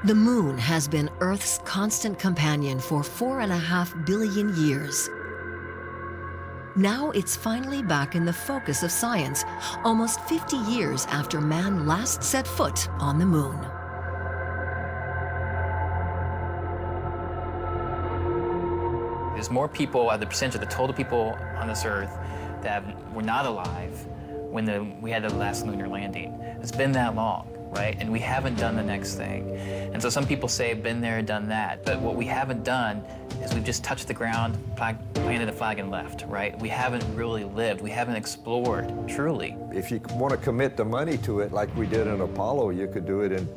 The moon has been Earth's constant companion for 4.5 billion years. Now it's finally back in the focus of science, almost 50 years after man last set foot on the moon. There's more people, the percentage of the total people on this Earth that were not alive when we had the last lunar landing. It's been that long, right? And we haven't done the next thing. And so some people say, been there, done that. But what we haven't done is we've just touched the ground, planted a flag and left, right? We haven't really lived. We haven't explored, truly. If you want to commit the money to it like we did in Apollo, you could do it in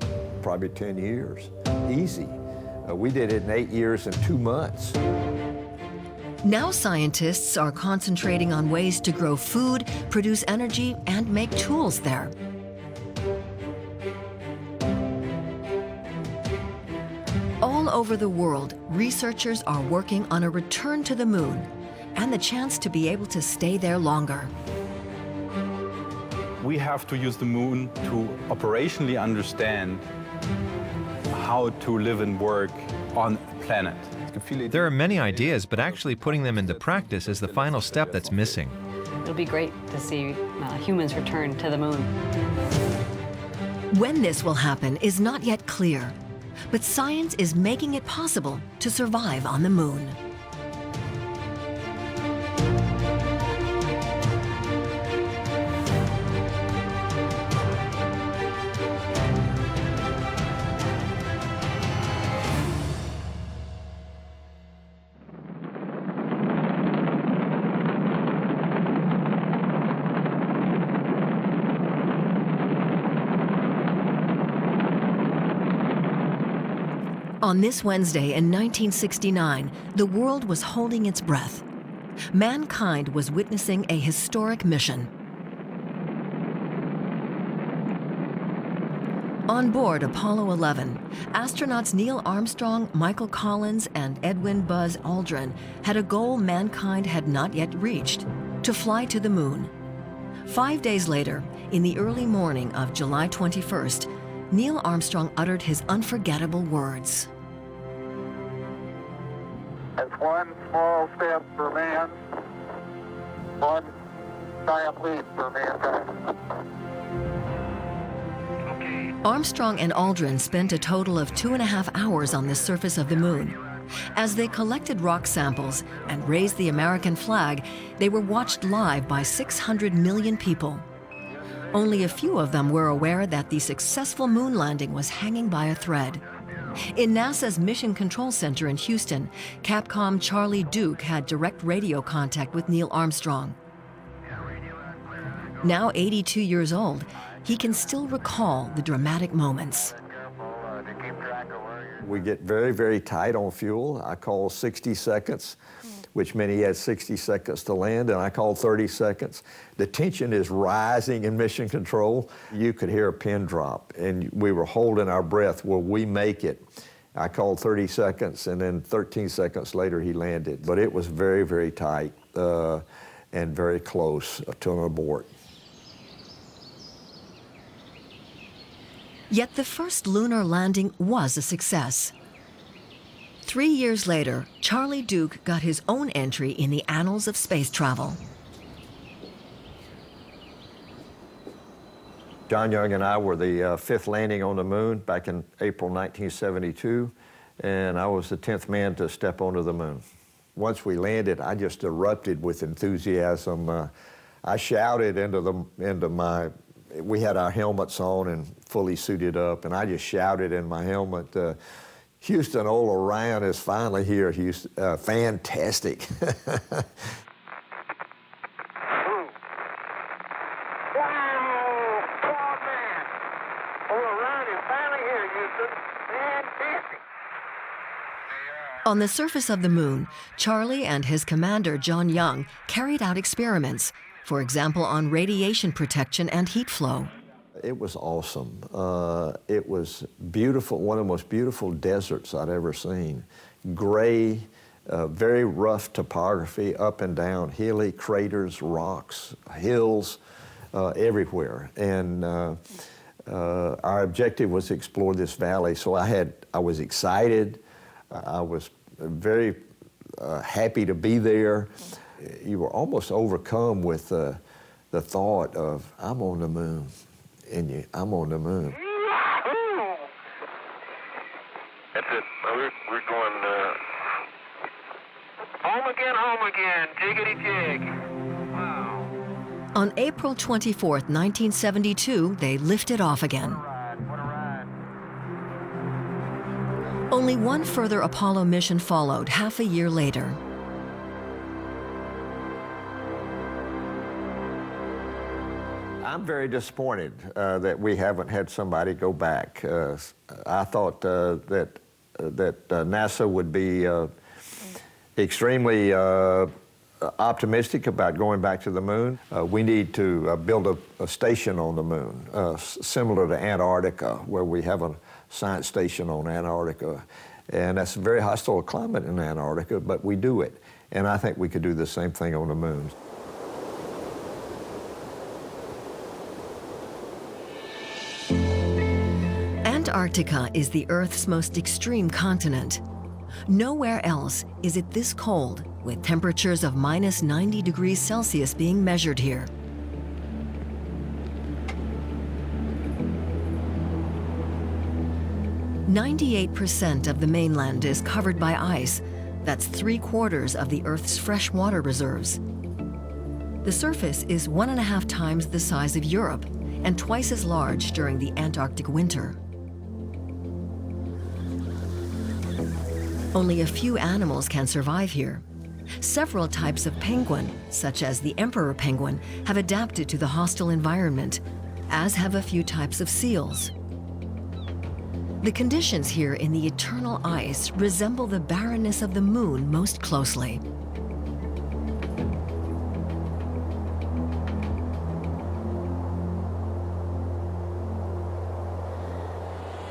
probably 10 years. Easy. We did it in 8 years and 2 months. Now scientists are concentrating on ways to grow food, produce energy, and make tools there. All over the world, researchers are working on a return to the moon and the chance to be able to stay there longer. We have to use the moon to operationally understand how to live and work on a planet. There are many ideas, but actually putting them into practice is the final step that's missing. It'll be great to see humans return to the moon. When this will happen is not yet clear, but science is making it possible to survive on the moon. On this Wednesday in 1969, the world was holding its breath. Mankind was witnessing a historic mission. On board Apollo 11, astronauts Neil Armstrong, Michael Collins, and Edwin Buzz Aldrin had a goal mankind had not yet reached: to fly to the moon. 5 days later, in the early morning of July 21st, Neil Armstrong uttered his unforgettable words. It's one small step for man, one giant leap for mankind. Armstrong and Aldrin spent a total of 2.5 hours on the surface of the moon. As they collected rock samples and raised the American flag, they were watched live by 600 million people. Only a few of them were aware that the successful moon landing was hanging by a thread. In NASA's Mission Control Center in Houston, Capcom Charlie Duke had direct radio contact with Neil Armstrong. Now 82 years old, he can still recall the dramatic moments. We get very, very tight on fuel. I call 60 seconds, which meant he had 60 seconds to land, and I called 30 seconds. The tension is rising in mission control. You could hear a pin drop, and we were holding our breath. Will we make it? I called 30 seconds, and then 13 seconds later, he landed. But it was very, very tight and very close to an abort. Yet the first lunar landing was a success. 3 years later, Charlie Duke got his own entry in the annals of space travel. John Young and I were the fifth landing on the moon back in April 1972, and I was the 10th man to step onto the moon. Once we landed, I just erupted with enthusiasm. I shouted we had our helmets on and fully suited up, and I just shouted in my helmet, Houston, old Orion is finally here, Houston. Fantastic. On the surface of the moon, Charlie and his commander, John Young, carried out experiments, for example, on radiation protection and heat flow. It was awesome. It was beautiful, one of the most beautiful deserts I'd ever seen. Gray, very rough topography, up and down, hilly craters, rocks, hills, everywhere. And Our objective was to explore this valley, so I was excited. I was very happy to be there. You were almost overcome with the thought of, I'm on the moon, and I'm on the moon. That's it. We're going home again, jiggity jig. Wow. On April 24th, 1972, they lifted off again. What a ride. Only one further Apollo mission followed half a year later. I'm very disappointed that we haven't had somebody go back. I thought that NASA would be extremely optimistic about going back to the moon. We need to build a station on the moon, similar to Antarctica, where we have a science station on Antarctica. And that's a very hostile climate in Antarctica, but we do it. And I think we could do the same thing on the moon. Antarctica is the Earth's most extreme continent. Nowhere else is it this cold, with temperatures of minus 90 degrees Celsius being measured here. "98% of the mainland is covered by ice. That's 3/4 of the Earth's fresh water reserves. The surface is 1.5 times the size of Europe and twice as large during the Antarctic winter. Only a few animals can survive here. Several types of penguin, such as the emperor penguin, have adapted to the hostile environment, as have a few types of seals. The conditions here in the eternal ice resemble the barrenness of the moon most closely.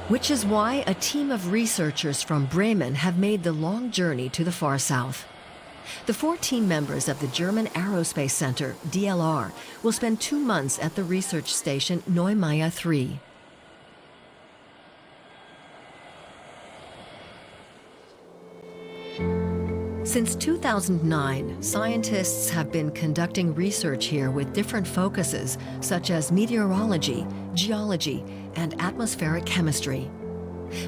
Which is why a team of researchers from Bremen have made the long journey to the far south. The 14 members of the German Aerospace Center, DLR, will spend 2 months at the research station Neighbour 3. Since 2009, scientists have been conducting research here with different focuses, such as meteorology, geology, and atmospheric chemistry.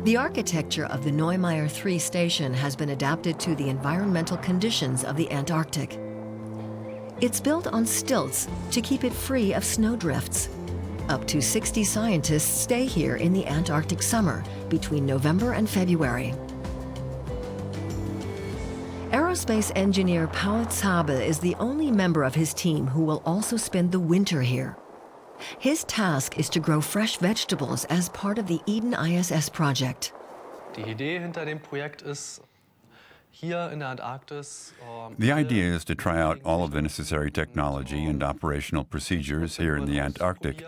The architecture of the Neighbour 3 station has been adapted to the environmental conditions of the Antarctic. It's built on stilts to keep it free of snowdrifts. Up to 60 scientists stay here in the Antarctic summer, between November and February. Aerospace engineer Paul Zabel is the only member of his team who will also spend the winter here. His task is to grow fresh vegetables as part of the Eden ISS project. Die Idee hinter dem Projekt ist, hier in der Antarktis. The idea is to try out all of the necessary technology and operational procedures here in the Antarctic,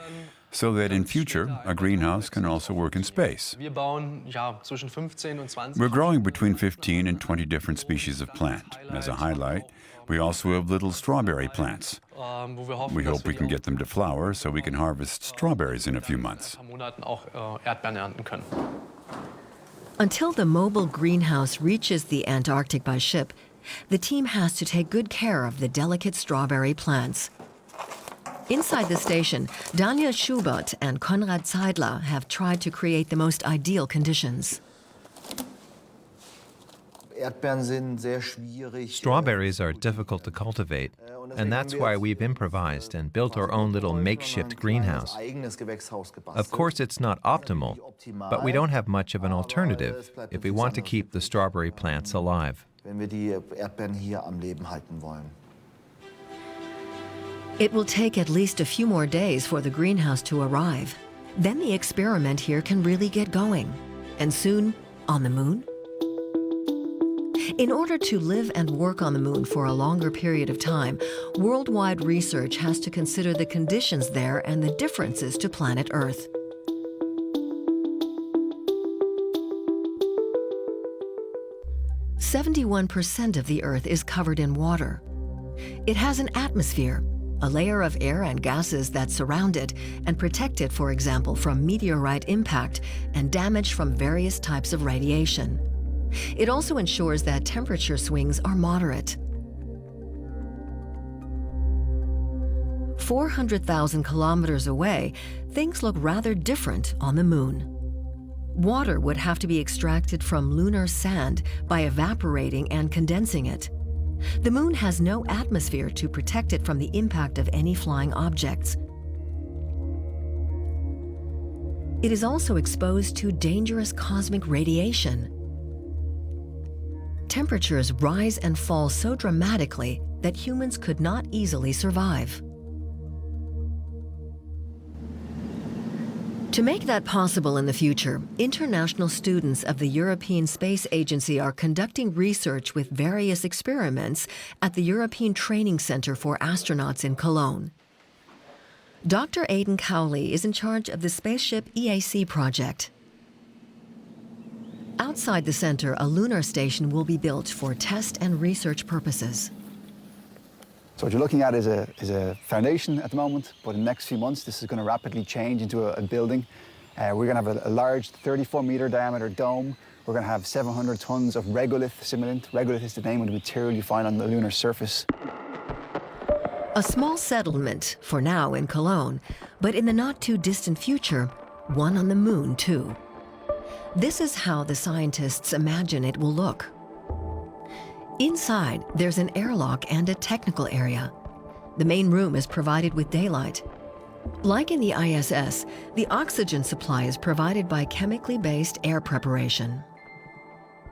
so that in future, a greenhouse can also work in space. Wir bauen zwischen 15 und 20. We're growing between 15 and 20 different species of plant. As a highlight, we also have little strawberry plants. We hope we can get them to flower so we can harvest strawberries in a few months. Until the mobile greenhouse reaches the Antarctic by ship, the team has to take good care of the delicate strawberry plants. Inside the station, Daniel Schubert and Konrad Zeidler have tried to create the most ideal conditions. Strawberries are difficult to cultivate, and that's why we've improvised and built our own little makeshift greenhouse. Of course, it's not optimal, but we don't have much of an alternative if we want to keep the strawberry plants alive. It will take at least a few more days for the greenhouse to arrive. Then the experiment here can really get going. And soon, on the moon? In order to live and work on the moon for a longer period of time, worldwide research has to consider the conditions there and the differences to planet Earth. "71% of the Earth is covered in water. It has an atmosphere, a layer of air and gases that surround it and protect it, for example, from meteorite impact and damage from various types of radiation. It also ensures that temperature swings are moderate. 400,000 kilometers away, things look rather different on the Moon. Water would have to be extracted from lunar sand by evaporating and condensing it. The Moon has no atmosphere to protect it from the impact of any flying objects. It is also exposed to dangerous cosmic radiation. Temperatures rise and fall so dramatically that humans could not easily survive. To make that possible in the future, international students of the European Space Agency are conducting research with various experiments at the European Training Center for Astronauts in Cologne. Dr. Aidan Cowley is in charge of the Spaceship EAC project. Outside the center, a lunar station will be built for test and research purposes. So what you're looking at is a foundation at the moment, but in the next few months this is going to rapidly change into a building. We're going to have a large 34-meter diameter dome. We're going to have 700 tons of regolith simulant. Regolith is the name of the material you find on the lunar surface. A small settlement, for now in Cologne, but in the not-too-distant future, one on the Moon too. This is how the scientists imagine it will look. Inside, there's an airlock and a technical area. The main room is provided with daylight. Like in the ISS, the oxygen supply is provided by chemically based air preparation.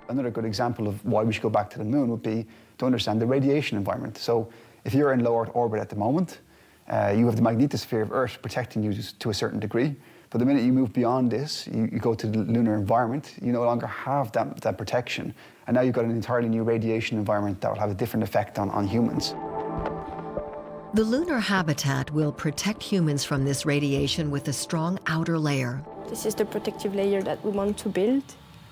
Another good example of why we should go back to the Moon would be to understand the radiation environment. So if you're in low Earth orbit at the moment, you have the magnetosphere of Earth protecting you to a certain degree. But the minute you move beyond this, you go to the lunar environment, you no longer have that protection. And now you've got an entirely new radiation environment that will have a different effect on humans. The lunar habitat will protect humans from this radiation with a strong outer layer. This is the protective layer that we want to build.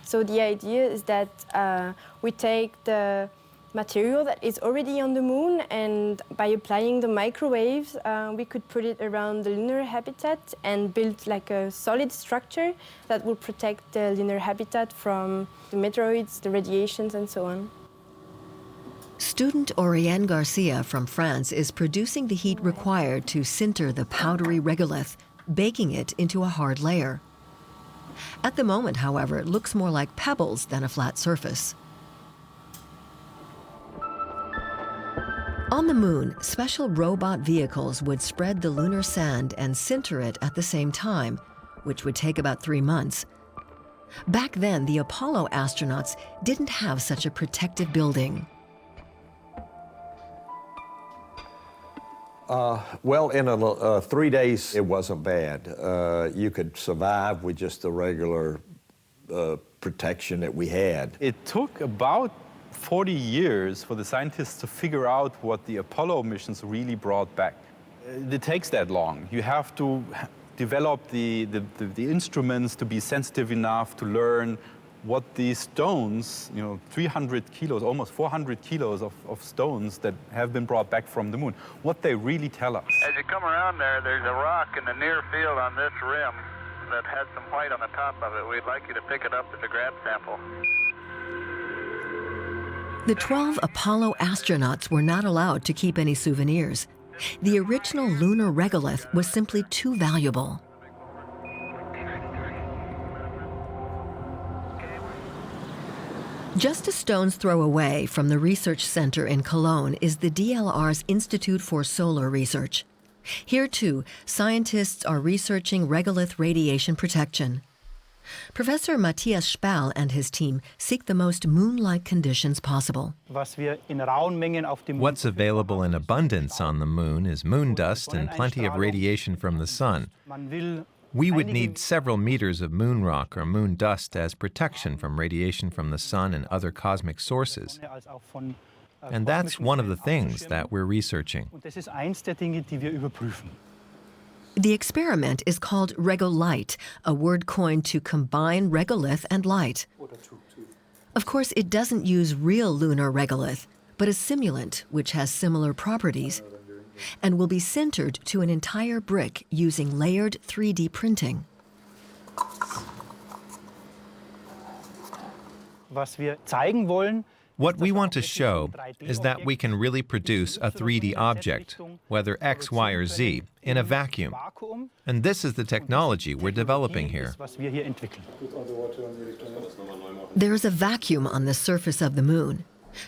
So the idea is that we take the material that is already on the Moon, and by applying the microwaves, we could put it around the lunar habitat and build like a solid structure that will protect the lunar habitat from the meteoroids, the radiations, and so on. Student Oriane Garcia from France is producing the heat required to sinter the powdery regolith, baking it into a hard layer. At the moment, however, it looks more like pebbles than a flat surface. On the Moon, special robot vehicles would spread the lunar sand and sinter it at the same time, which would take about 3 months. Back then, the Apollo astronauts didn't have such a protective building. Well, in 3 days, it wasn't bad. You could survive with just the regular protection that we had. It took about 40 years for the scientists to figure out what the Apollo missions really brought back. It takes that long. You have to develop the instruments to be sensitive enough to learn what these stones, 300 kilos, almost 400 kilos of stones that have been brought back from the Moon, what they really tell us. As you come around there, there's a rock in the near field on this rim that has some white on the top of it. We'd like you to pick it up as a grab sample. The 12 Apollo astronauts were not allowed to keep any souvenirs. The original lunar regolith was simply too valuable. Just a stone's throw away from the research center in Cologne is the DLR's Institute for Solar Research. Here, too, scientists are researching regolith radiation protection. Professor Matthias Spal and his team seek the most moon-like conditions possible. What's available in abundance on the Moon is moon dust and plenty of radiation from the sun. We would need several meters of moon rock or moon dust as protection from radiation from the sun and other cosmic sources. And that's one of the things that we're researching. The experiment is called regolite, a word coined to combine regolith and light. Of course, it doesn't use real lunar regolith, but a simulant which has similar properties. and will be sintered to an entire brick using layered 3D printing. What we want to show is that we can really produce a 3D object, whether X, Y, or Z, in a vacuum. And this is the technology we're developing here. There's a vacuum on the surface of the moon.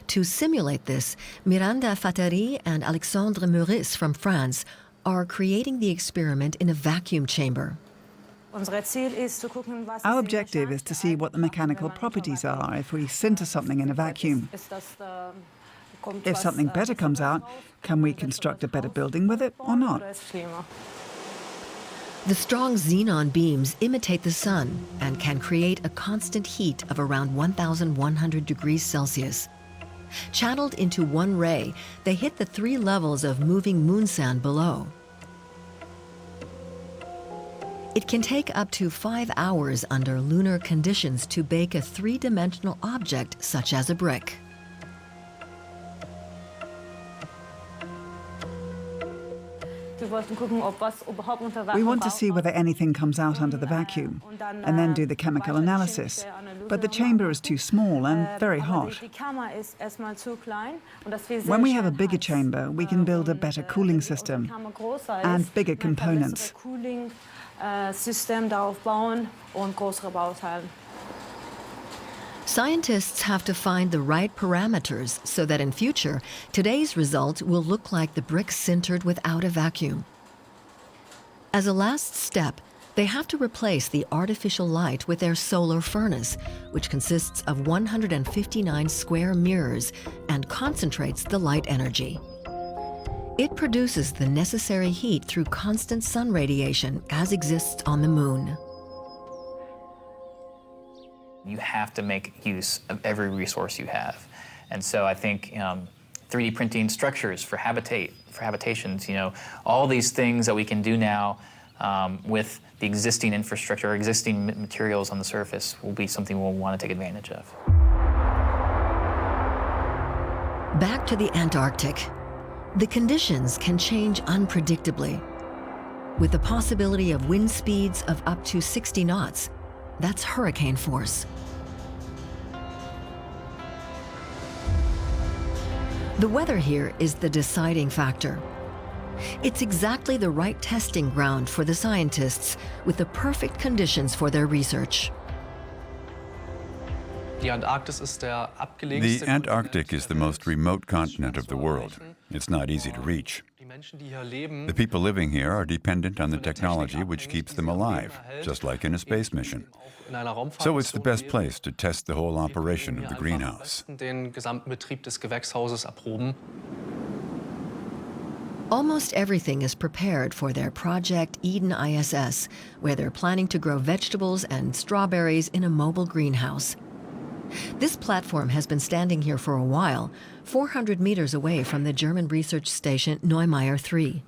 To simulate this, Miranda Fateri and Alexandre Meurice from France are creating the experiment in a vacuum chamber. Our objective is to see what the mechanical properties are if we sinter something in a vacuum. If something better comes out, can we construct a better building with it or not? The strong xenon beams imitate the sun and can create a constant heat of around 1,100 degrees Celsius. Channeled into one ray, they hit the 3 levels of moving moon sand below. It can take up to 5 hours under lunar conditions to bake a 3-dimensional object such as a brick. We want to see whether anything comes out under the vacuum, and then do the chemical analysis. But the chamber is too small and very hot. When we have a bigger chamber, we can build a better cooling system and bigger components. Scientists have to find the right parameters so that in future, today's result will look like the bricks sintered without a vacuum. As a last step, they have to replace the artificial light with their solar furnace, which consists of 159 square mirrors and concentrates the light energy. It produces the necessary heat through constant sun radiation as exists on the moon. You have to make use of every resource you have. And so I think 3D printing structures for habitations, all these things that we can do now with the existing infrastructure, existing materials on the surface will be something we'll want to take advantage of. Back to the Antarctic. The conditions can change unpredictably. With the possibility of wind speeds of up to 60 knots, that's hurricane force. The weather here is the deciding factor. It's exactly the right testing ground for the scientists with the perfect conditions for their research. The Antarctic is the most remote continent of the world. It's not easy to reach. The people living here are dependent on the technology which keeps them alive, just like in a space mission. So it's the best place to test the whole operation of the greenhouse. Almost everything is prepared for their Project Eden ISS, where they're planning to grow vegetables and strawberries in a mobile greenhouse. This platform has been standing here for a while, 400 meters away from the German research station Neumeier 3.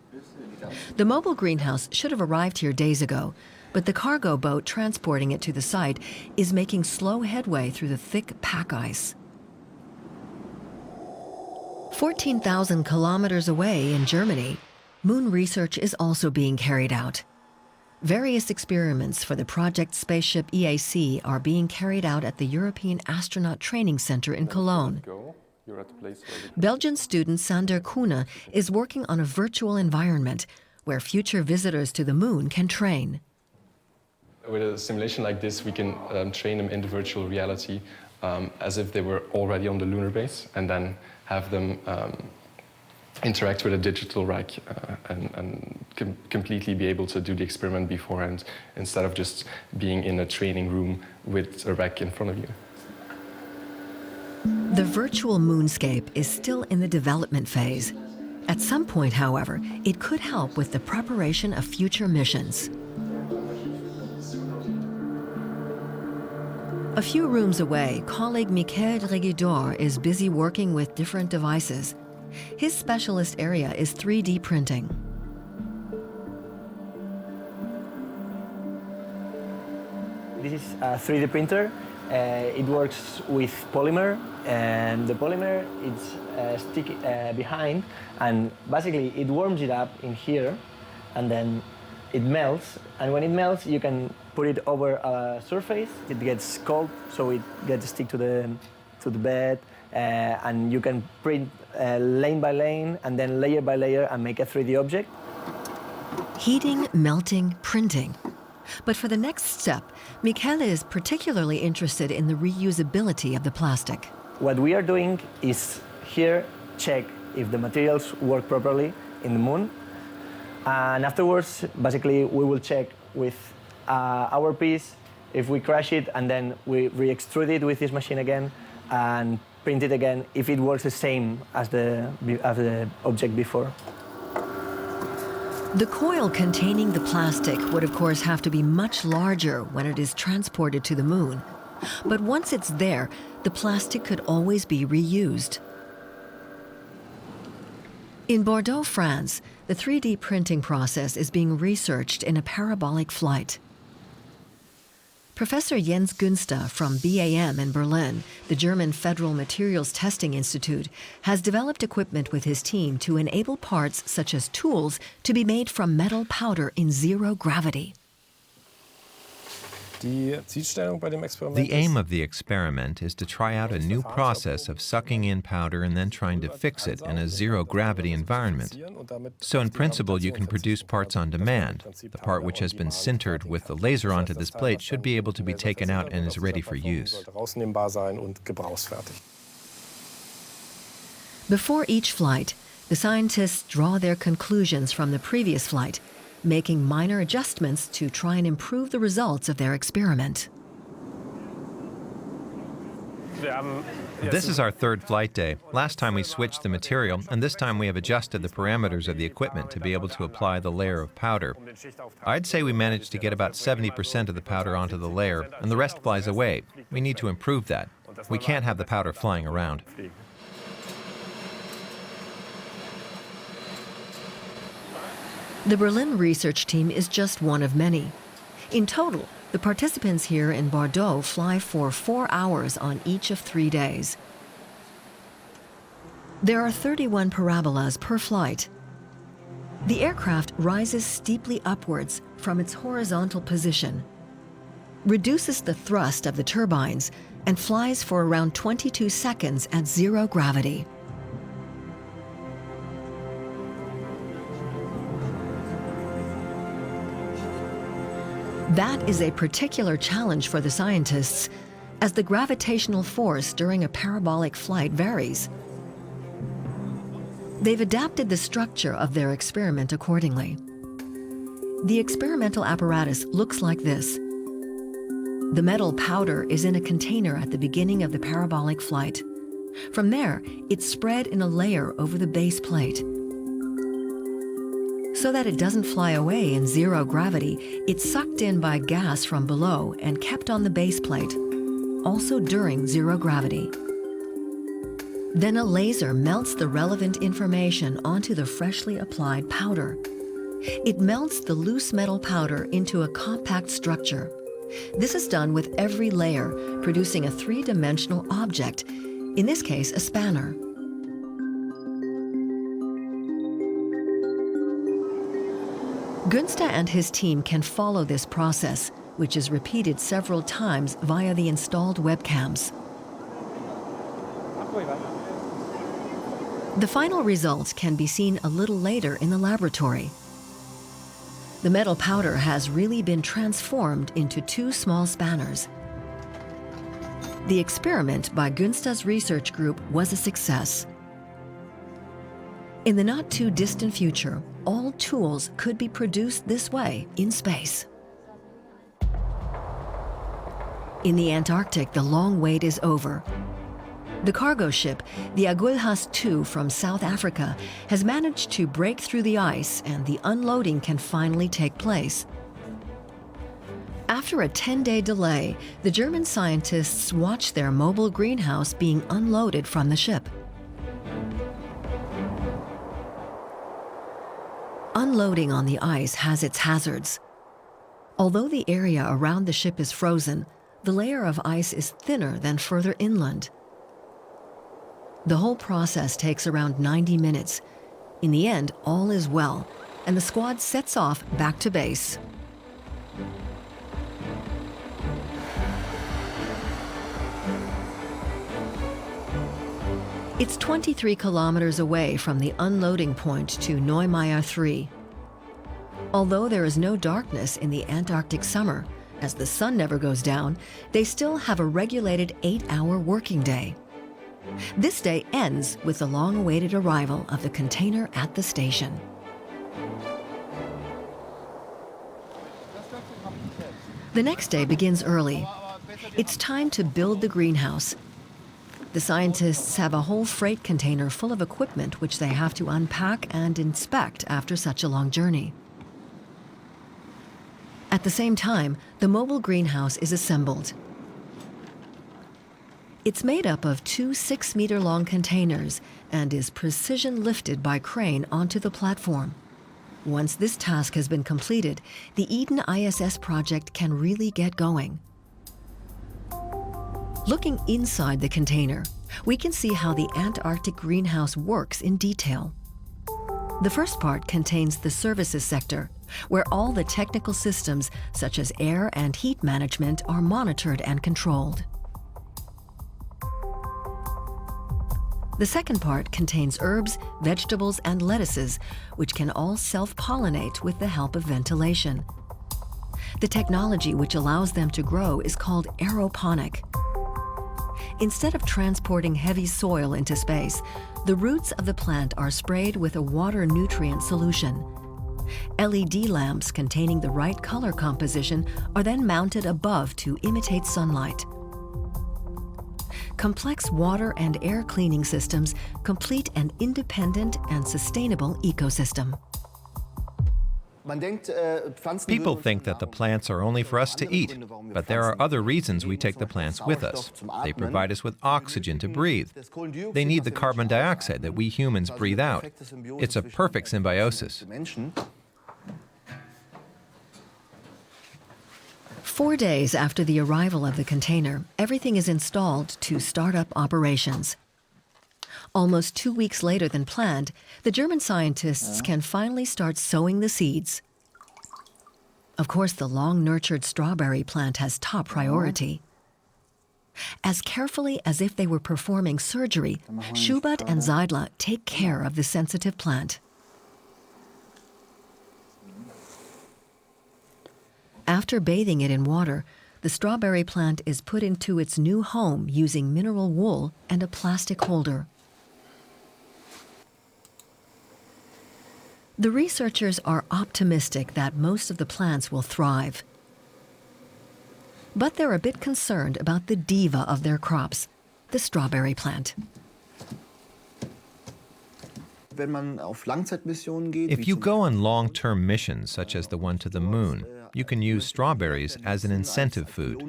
The mobile greenhouse should have arrived here days ago, but the cargo boat transporting it to the site is making slow headway through the thick pack ice. 14,000 kilometers away in Germany, moon research is also being carried out. Various experiments for the project spaceship EAC are being carried out at the European Astronaut Training Center in Cologne. Belgian student Sander Koene is working on a virtual environment where future visitors to the moon can train. With a simulation like this, we can train them in the virtual reality as if they were already on the lunar base, and then have them interact with a digital rack and completely be able to do the experiment beforehand, instead of just being in a training room with a rack in front of you. The virtual moonscape is still in the development phase. At some point, however, it could help with the preparation of future missions. A few rooms away, colleague Michael Regidor is busy working with different devices. His specialist area is 3D printing. This is a 3D printer, it works with polymer, and the polymer is sticky behind, and basically it warms it up in here, and then it melts. And when it melts, you can put it over a surface. It gets cold, so it gets stick to the bed, and you can print lane by lane, and then layer by layer, and make a 3D object. Heating, melting, printing. But for the next step, Michele is particularly interested in the reusability of the plastic. What we are doing is here check if the materials work properly in the moon. And afterwards, basically, we will check with our piece if we crash it, and then we re-extrude it with this machine again and print it again if it works the same as the object before. The coil containing the plastic would of course have to be much larger when it is transported to the moon. But once it's there, the plastic could always be reused. In Bordeaux, France, the 3D printing process is being researched in a parabolic flight. Professor Jens Günster from BAM in Berlin, the German Federal Materials Testing Institute, has developed equipment with his team to enable parts such as tools to be made from metal powder in zero gravity. The aim of the experiment is to try out a new process of sucking in powder and then trying to fix it in a zero-gravity environment. So in principle, you can produce parts on demand. The part which has been sintered with the laser onto this plate should be able to be taken out and is ready for use. Before each flight, the scientists draw their conclusions from the previous flight, making minor adjustments to try and improve the results of their experiment. This is our third flight day. Last time we switched the material, and this time we have adjusted the parameters of the equipment to be able to apply the layer of powder. I'd say we managed to get about 70% of the powder onto the layer, and the rest flies away. We need to improve that. We can't have the powder flying around. The Berlin research team is just one of many. In total, the participants here in Bordeaux fly for 4 hours on each of 3 days. There are 31 parabolas per flight. The aircraft rises steeply upwards from its horizontal position, reduces the thrust of the turbines, and flies for around 22 seconds at zero gravity. That is a particular challenge for the scientists, as the gravitational force during a parabolic flight varies. They've adapted the structure of their experiment accordingly. The experimental apparatus looks like this. The metal powder is in a container at the beginning of the parabolic flight. From there, it's spread in a layer over the base plate. So that it doesn't fly away in zero gravity, it's sucked in by gas from below and kept on the base plate, also during zero gravity. Then a laser melts the relevant information onto the freshly applied powder. It melts the loose metal powder into a compact structure. This is done with every layer, producing a three-dimensional object, in this case a spanner. Günster and his team can follow this process, which is repeated several times via the installed webcams. The final results can be seen a little later in the laboratory. The metal powder has really been transformed into 2 small spanners. The experiment by Günster's research group was a success. In the not-too-distant future, all tools could be produced this way in space. In the Antarctic, the long wait is over. The cargo ship, the Agulhas II from South Africa, has managed to break through the ice, and the unloading can finally take place. After a 10-day delay, the German scientists watch their mobile greenhouse being unloaded from the ship. Unloading on the ice has its hazards. Although the area around the ship is frozen, the layer of ice is thinner than further inland. The whole process takes around 90 minutes. In the end, all is well, and the squad sets off back to base. It's 23 kilometers away from the unloading point to Neighbour 3. Although there is no darkness in the Antarctic summer, as the sun never goes down, they still have a regulated 8-hour working day. This day ends with the long-awaited arrival of the container at the station. The next day begins early. It's time to build the greenhouse. The scientists have a whole freight container full of equipment which they have to unpack and inspect after such a long journey. At the same time, the mobile greenhouse is assembled. It's made up of 2 6-meter-long containers and is precision lifted by crane onto the platform. Once this task has been completed, the Eden ISS project can really get going. Looking inside the container, we can see how the Antarctic greenhouse works in detail. The first part contains the services sector, where all the technical systems, such as air and heat management, are monitored and controlled. The second part contains herbs, vegetables, and lettuces, which can all self-pollinate with the help of ventilation. The technology which allows them to grow is called aeroponic. Instead of transporting heavy soil into space, the roots of the plant are sprayed with a water nutrient solution. LED lamps containing the right color composition are then mounted above to imitate sunlight. Complex water and air cleaning systems complete an independent and sustainable ecosystem. People think that the plants are only for us to eat, but there are other reasons we take the plants with us. They provide us with oxygen to breathe. They need the carbon dioxide that we humans breathe out. It's a perfect symbiosis. 4 days after the arrival of the container, everything is installed to start up operations. Almost 2 weeks later than planned, the German scientists can finally start sowing the seeds. Of course, the long-nurtured strawberry plant has top priority. As carefully as if they were performing surgery, Schubert and Seidler take care of the sensitive plant. After bathing it in water, the strawberry plant is put into its new home using mineral wool and a plastic holder. The researchers are optimistic that most of the plants will thrive. But they're a bit concerned about the diva of their crops, the strawberry plant. If you go on long-term missions, such as the one to the moon, you can use strawberries as an incentive food,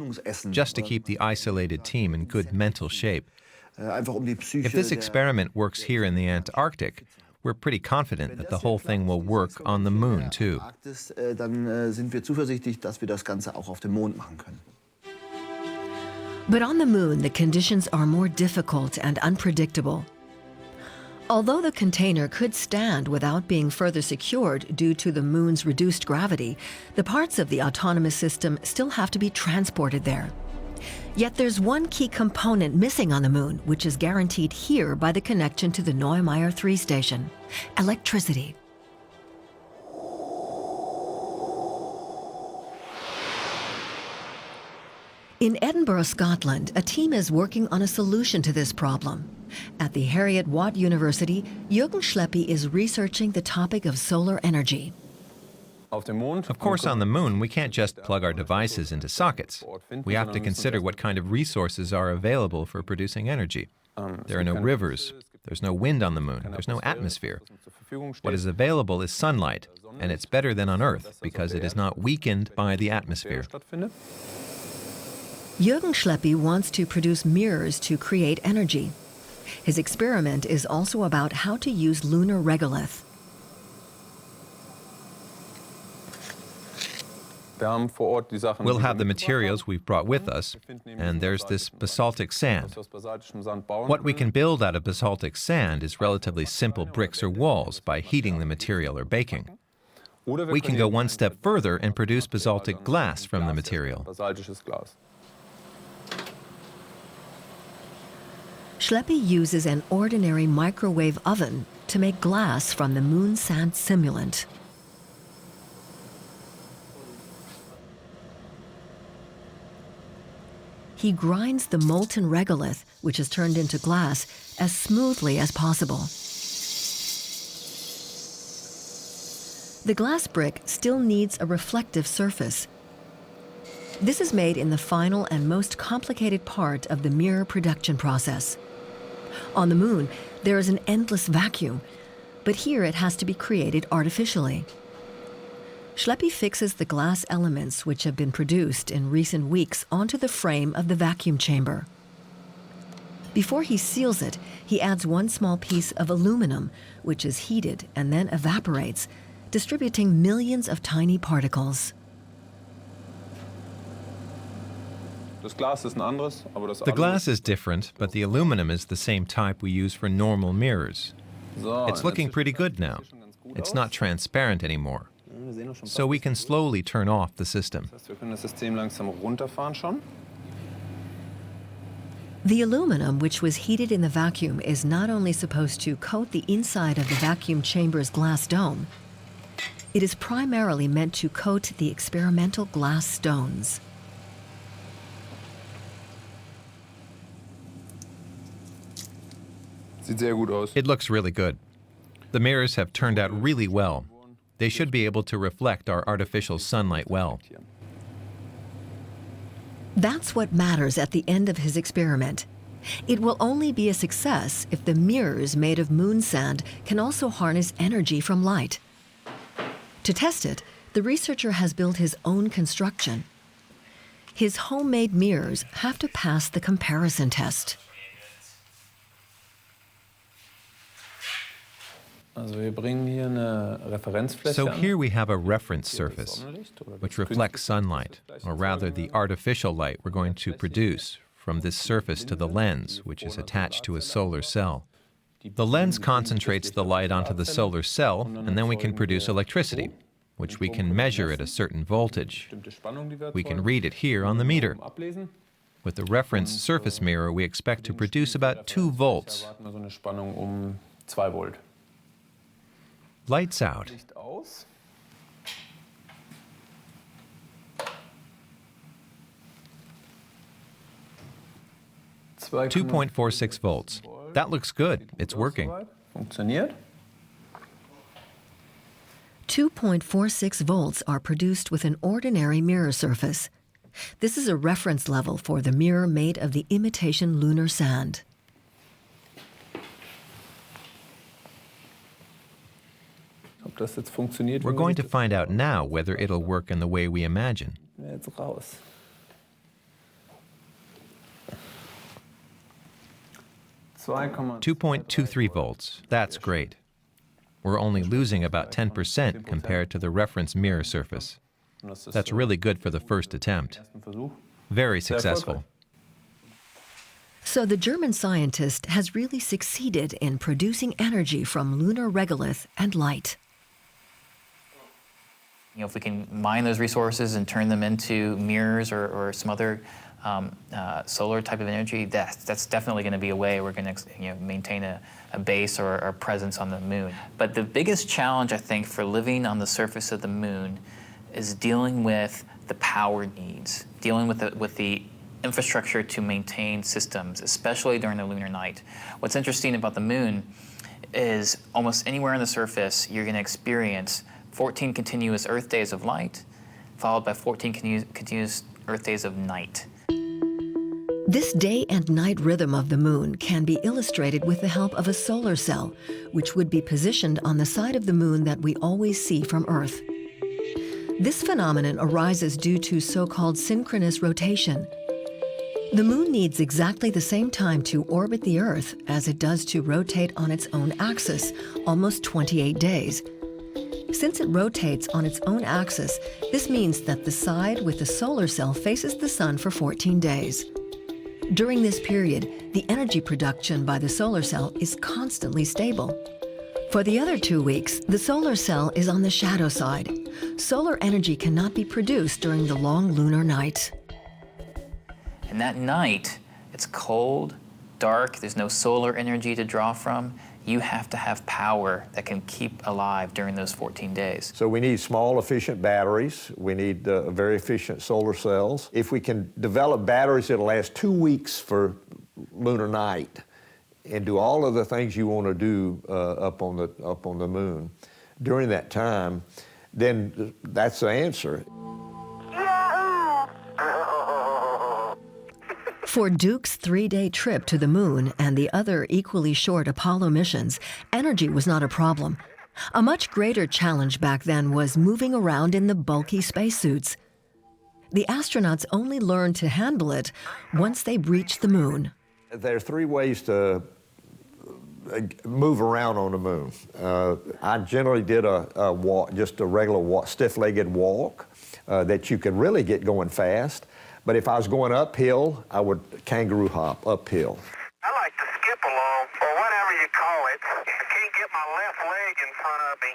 just to keep the isolated team in good mental shape. If this experiment works here in the Antarctic, we're pretty confident that the whole thing will work on the moon, too. But on the moon, the conditions are more difficult and unpredictable. Although the container could stand without being further secured due to the moon's reduced gravity, the parts of the autonomous system still have to be transported there. Yet there's one key component missing on the moon, which is guaranteed here by the connection to the Neighbour 3 station: electricity. In Edinburgh, Scotland, a team is working on a solution to this problem. At the Heriot-Watt University, Jürgen Schleppi is researching the topic of solar energy. Of course, on the moon, we can't just plug our devices into sockets. We have to consider what kind of resources are available for producing energy. There are no rivers, there's no wind on the moon, there's no atmosphere. What is available is sunlight, and it's better than on Earth because it is not weakened by the atmosphere. Jürgen Schleppi wants to produce mirrors to create energy. His experiment is also about how to use lunar regolith. We'll have the materials we've brought with us, and there's this basaltic sand. What we can build out of basaltic sand is relatively simple bricks or walls by heating the material or baking. We can go one step further and produce basaltic glass from the material. Schleppy uses an ordinary microwave oven to make glass from the moon sand simulant. He grinds the molten regolith, which is turned into glass, as smoothly as possible. The glass brick still needs a reflective surface. This is made in the final and most complicated part of the mirror production process. On the moon, there is an endless vacuum, but here it has to be created artificially. Schleppy fixes the glass elements which have been produced in recent weeks onto the frame of the vacuum chamber. Before he seals it, he adds one small piece of aluminum, which is heated and then evaporates, distributing millions of tiny particles. The glass is different, but the aluminum is the same type we use for normal mirrors. It's looking pretty good now. It's not transparent anymore. So we can slowly turn off the system. The aluminum, which was heated in the vacuum, is not only supposed to coat the inside of the vacuum chamber's glass dome, it is primarily meant to coat the experimental glass stones. It looks really good. The mirrors have turned out really well. They should be able to reflect our artificial sunlight well. That's what matters at the end of his experiment. It will only be a success if the mirrors made of moon sand can also harness energy from light. To test it, the researcher has built his own construction. His homemade mirrors have to pass the comparison test. So here we have a reference surface, which reflects sunlight, or rather the artificial light we're going to produce from this surface to the lens, which is attached to a solar cell. The lens concentrates the light onto the solar cell, and then we can produce electricity, which we can measure at a certain voltage. We can read it here on the meter. With the reference surface mirror, we expect to produce about 2 volts. Lights out. 2.46 volts. That looks good. It's working. 2.46 volts are produced with an ordinary mirror surface. This is a reference level for the mirror made of the imitation lunar sand. We're going to find out now whether it'll work in the way we imagine. 2.23 volts. That's great. We're only losing about 10% compared to the reference mirror surface. That's really good for the first attempt. Very successful. So the German scientist has really succeeded in producing energy from lunar regolith and light. You know, if we can mine those resources and turn them into mirrors or some other solar type of energy, that's definitely going to be a way we're going to maintain a base or a presence on the moon. But the biggest challenge, I think, for living on the surface of the moon is dealing with the power needs, dealing with the infrastructure to maintain systems, especially during the lunar night. What's interesting about the moon is almost anywhere on the surface, you're going to experience 14 continuous Earth days of light, followed by 14 continuous Earth days of night. This day and night rhythm of the moon can be illustrated with the help of a solar cell, which would be positioned on the side of the moon that we always see from Earth. This phenomenon arises due to so-called synchronous rotation. The moon needs exactly the same time to orbit the Earth as it does to rotate on its own axis, almost 28 days. Since it rotates on its own axis, this means that the side with the solar cell faces the sun for 14 days. During this period, the energy production by the solar cell is constantly stable. For the other 2 weeks, the solar cell is on the shadow side. Solar energy cannot be produced during the long lunar night. And that night, it's cold, dark, there's no solar energy to draw from. You have to have power that can keep alive during those 14 days. So we need small, efficient batteries. We need very efficient solar cells. If we can develop batteries that'll last 2 weeks for lunar night and do all of the things you want to do up on the moon during that time, then that's the answer. For Duke's 3-day trip to the moon and the other equally short Apollo missions, energy was not a problem. A much greater challenge back then was moving around in the bulky spacesuits. The astronauts only learned to handle it once they reached the moon. There are 3 ways to move around on the moon. I generally did a walk, just a regular stiff-legged walk that you could really get going fast. But if I was going uphill, I would kangaroo hop uphill. I like to skip along, or whatever you call it. I can't get my left leg in front of me.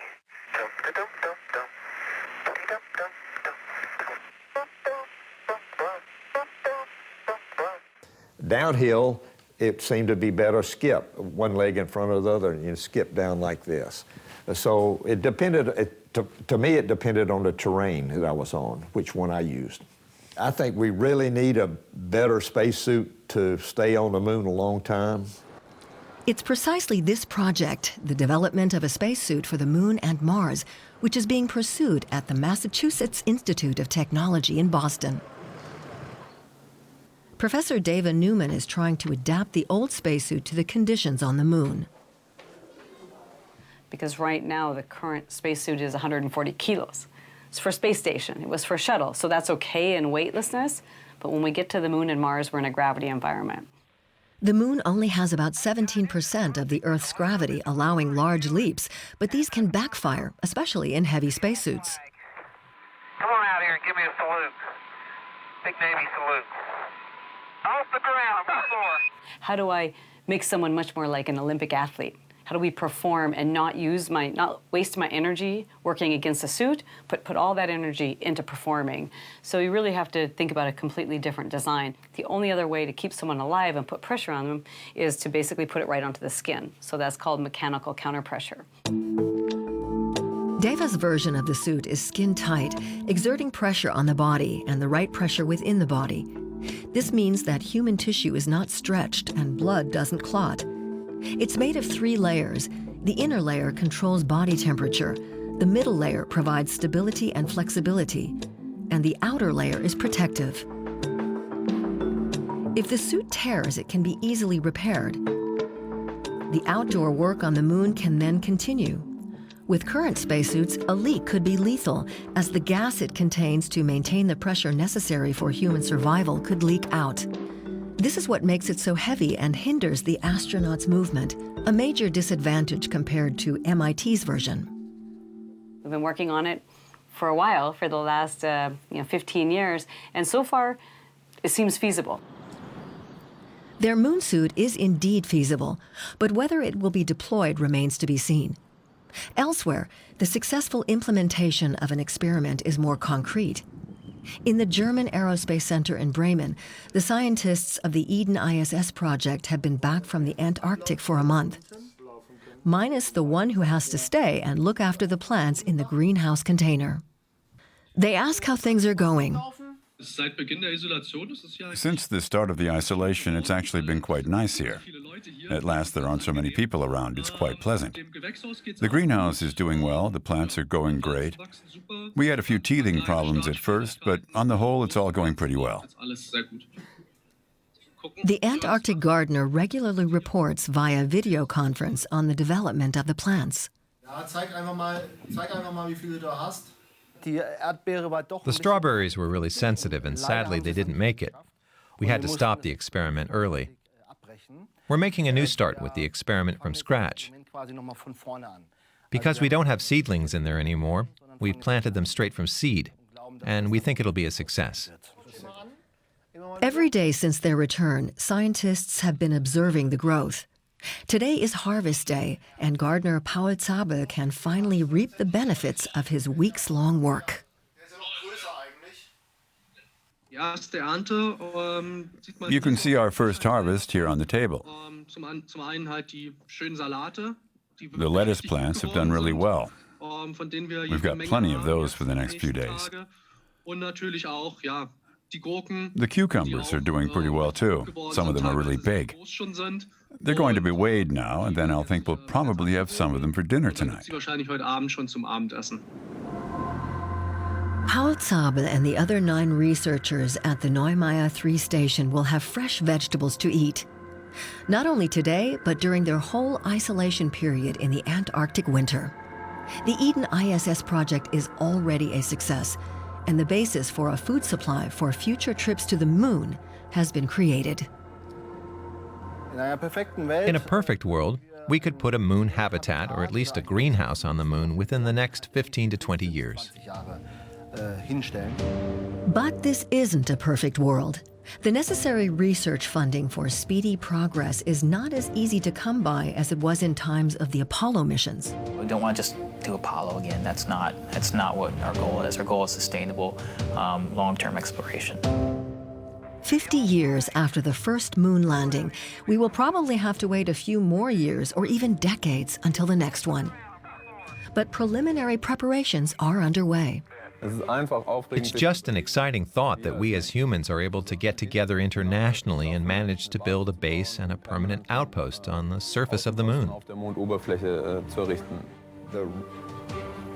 Downhill, it seemed to be better skip, one leg in front of the other, and you skip down like this. So it depended, to me it depended on the terrain that I was on, which one I used. I think we really need a better spacesuit to stay on the moon a long time. It's precisely this project, the development of a spacesuit for the moon and Mars, which is being pursued at the Massachusetts Institute of Technology in Boston. Professor Dava Newman is trying to adapt the old spacesuit to the conditions on the moon. Because right now the current spacesuit is 140 kilos. It's for space station, it was for shuttle, so that's okay in weightlessness, but when we get to the moon and Mars, we're in a gravity environment. The moon only has about 17% of the Earth's gravity, allowing large leaps, but these can backfire, especially in heavy spacesuits. Come on out here and give me a salute. Big Navy salute. Off the ground, on the floor. How do I make someone much more like an Olympic athlete? How do we perform and not waste my energy working against a suit, but put all that energy into performing? So you really have to think about a completely different design. The only other way to keep someone alive and put pressure on them is to basically put it right onto the skin. So that's called mechanical counterpressure. Dava's version of the suit is skin tight, exerting pressure on the body and the right pressure within the body. This means that human tissue is not stretched and blood doesn't clot. It's made of 3 layers. The inner layer controls body temperature, the middle layer provides stability and flexibility, and the outer layer is protective. If the suit tears, it can be easily repaired. The outdoor work on the moon can then continue. With current spacesuits, a leak could be lethal, as the gas it contains to maintain the pressure necessary for human survival could leak out. This is what makes it so heavy and hinders the astronauts' movement, a major disadvantage compared to MIT's version. We've been working on it for a while, for the last 15 years, and so far it seems feasible. Their moon suit is indeed feasible, but whether it will be deployed remains to be seen. Elsewhere, the successful implementation of an experiment is more concrete. In the German Aerospace Center in Bremen, the scientists of the Eden ISS project have been back from the Antarctic for a month, minus the one who has to stay and look after the plants in the greenhouse container. They ask how things are going. Since the start of the isolation, it's actually been quite nice here. At last, there aren't so many people around. It's quite pleasant. The greenhouse is doing well. The plants are going great. We had a few teething problems at first, but on the whole, it's all going pretty well. The Antarctic gardener regularly reports via video conference on the development of the plants. The strawberries were really sensitive, and sadly they didn't make it. We had to stop the experiment early. We're making a new start with the experiment from scratch. Because we don't have seedlings in there anymore, we've planted them straight from seed, and we think it'll be a success. Every day since their return, scientists have been observing the growth. Today is harvest day, and gardener Paul Zabel can finally reap the benefits of his weeks-long work. You can see our first harvest here on the table. The lettuce plants have done really well. We've got plenty of those for the next few days. The cucumbers are doing pretty well too. Some of them are really big. They're going to be weighed now, and then I'll think we'll probably have some of them for dinner tonight. Paul Zabel and the other 9 researchers at the Neumayer 3 station will have fresh vegetables to eat. Not only today, but during their whole isolation period in the Antarctic winter. The Eden ISS project is already a success, and the basis for a food supply for future trips to the moon has been created. In a perfect world, we could put a moon habitat, or at least a greenhouse on the moon, within the next 15 to 20 years. But this isn't a perfect world. The necessary research funding for speedy progress is not as easy to come by as it was in times of the Apollo missions. We don't want to just do Apollo again. That's not what our goal is. Our goal is sustainable, long-term exploration. 50 years after the first moon landing, we will probably have to wait a few more years or even decades until the next one. But preliminary preparations are underway. It's just an exciting thought that we as humans are able to get together internationally and manage to build a base and a permanent outpost on the surface of the moon. The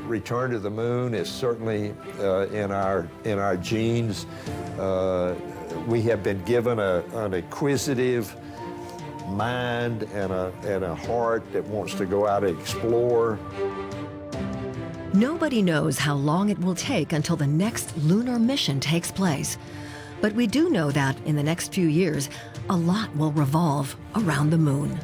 return to the moon is certainly in our genes. We have been given an inquisitive mind and a heart that wants to go out and explore. Nobody knows how long it will take until the next lunar mission takes place. But we do know that in the next few years, a lot will revolve around the moon.